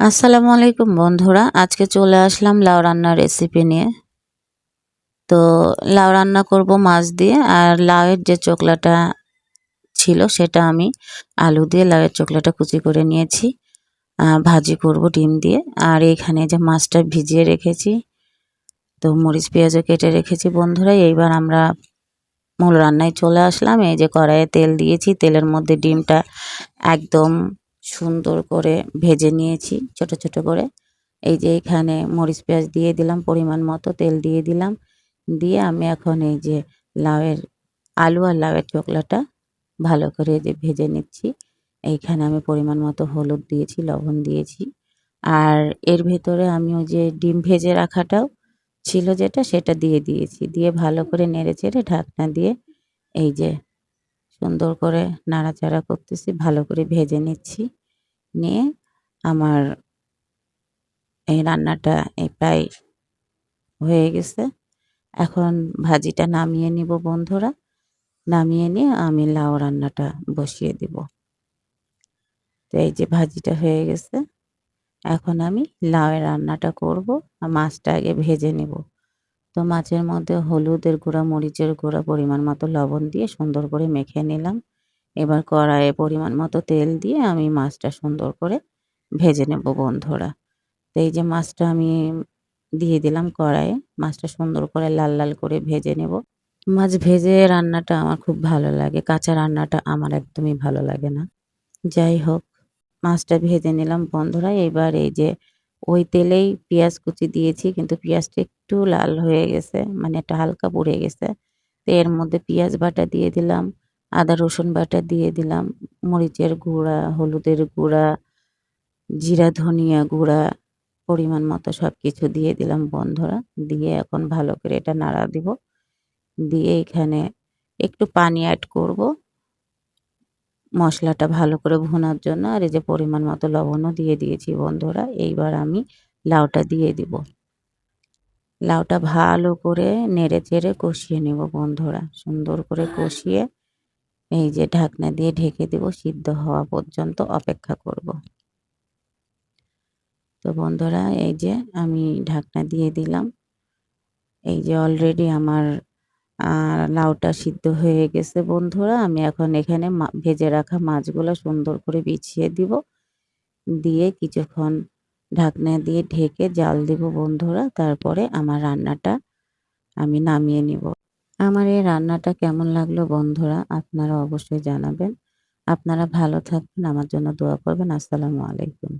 আসসালামু আলাইকুম বন্ধুরা, আজকে চলে আসলাম লাউ রান্নার রেসিপি নিয়ে। তো লাউ রান্না করব মাছ দিয়ে, আর লাউয়ের যে চোকলাটা ছিল সেটা আমি আলু দিয়ে লাউয়ের চোকলাটা কুচি করে নিয়েছি। ভাজি করব ডিম দিয়ে। আর এখানে যে মাছটা ভিজিয়ে রেখেছি, তো মরিচ পেঁয়াজও কেটে রেখেছি বন্ধুরা। এইবার আমরা মূল রান্নায় চলে আসলাম। এই যে কড়াইয়ে তেল দিয়েছি, তেলের মধ্যে ডিমটা একদম সুন্দর করে ভেজে নিয়েছি ছোট ছোট করে। এই যে এখানে মরিচ পেঁয়াজ দিয়ে দিলাম, পরিমাণ মতো তেল দিয়ে দিলাম। দিয়ে আমি এখন এই যে লাউয়ের আলু আর লাউয়ের চোকলাটা ভালো করে যে ভেজে নিচ্ছি। এইখানে আমি পরিমাণ মতো হলুদ দিয়েছি, লবণ দিয়েছি। আর এর ভেতরে আমি ওই যে ডিম ভেজে রাখাটাও ছিল যেটা, সেটা দিয়ে দিয়েছি। দিয়ে ভালো করে নেড়ে চেড়ে ঢাকনা দিয়ে এই যে সুন্দর করে নাড়াচাড়া করতেছি, ভালো করে ভেজে নিচ্ছি। নিয়ে আমার এই রান্নাটা প্রায় হয়ে গেছে। এখন ভাজিটা নামিয়ে নিব বন্ধুরা। নামিয়ে নিয়ে আমি লাউ রান্নাটা বসিয়ে দিব। তো এই যে ভাজিটা হয়ে গেছে। এখন আমি লাউয়ের রান্নাটা করব। আর মাছটা আগে ভেজে নেব। তো মাছের মধ্যে হলুদের গুঁড়া, মরিচের গুঁড়া, পরিমাণ মতো লবণ দিয়ে সুন্দর করে মেখে নিলাম। এবার কড়াইয়ে পরিমাণ মতো তেল দিয়ে আমি মাছটা সুন্দর করে ভেজে নেব বন্ধুরা। তো এই যে মাছটা আমি দিয়ে দিলাম কড়াইয়ে। মাছটা সুন্দর করে লাল লাল করে ভেজে নেব। মাছ ভেজে রান্নাটা আমার খুব ভালো লাগে। কাঁচা রান্নাটা আমার একদমই ভালো লাগে না। যাই হোক, মাছটা ভেজে নিলাম বন্ধুরা। এবার এই যে ওই তেলেই পেঁয়াজ কুচি দিয়েছি, কিন্তু পেঁয়াজটা একটু লাল হয়ে গেছে, মানে একটা হালকা পুড়ে গেছে। তো এর মধ্যে পেঁয়াজ বাটা দিয়ে দিলাম, আদা রসুন বাটা দিয়ে দিলাম, মরিচের গুঁড়া, হলুদের গুঁড়া, জিরা ধনিয়া গুঁড়া, পরিমাণ মতো সব কিছু দিয়ে দিলাম বন্ধুরা। দিয়ে এখন ভালো করে এটা নাড়া দিব। দিয়ে এখানে একটু পানি অ্যাড করব মশলাটা ভালো করে ভুনার জন্য। আর এই যে পরিমাণ মতো লবণও দিয়ে দিয়েছি বন্ধুরা। এইবার আমি লাউটা দিয়ে দিব। লাউটা ভালো করে নেড়ে চেড়ে কষিয়ে নেব বন্ধুরা। সুন্দর করে কষিয়ে এই যে ঢাকনা দিয়ে ঢেকে দেব, সিদ্ধ হওয়া পর্যন্ত অপেক্ষা করব। তো বন্ধুরা এই যে আমি ঢাকনা দিয়ে দিলাম। এই যে অলরেডি আমার লাউটা সিদ্ধ হয়ে গেছে বন্ধুরা। আমি এখন এখানে ভেজে রাখা মাছগুলো সুন্দর করে বিছিয়ে দিব। দিয়ে কিছুক্ষণ ঢাকনা দিয়ে ঢেকে জাল দিব বন্ধুরা। তারপরে আমার রান্নাটা আমি নামিয়ে নিব। আমার এই রান্নাটা কেমন লাগলো বন্ধুরা, আপনারা অবশ্যই জানাবেন। আপনারা ভালো থাকবেন, আমার জন্য দোয়া করবেন। আসসালামু আলাইকুম।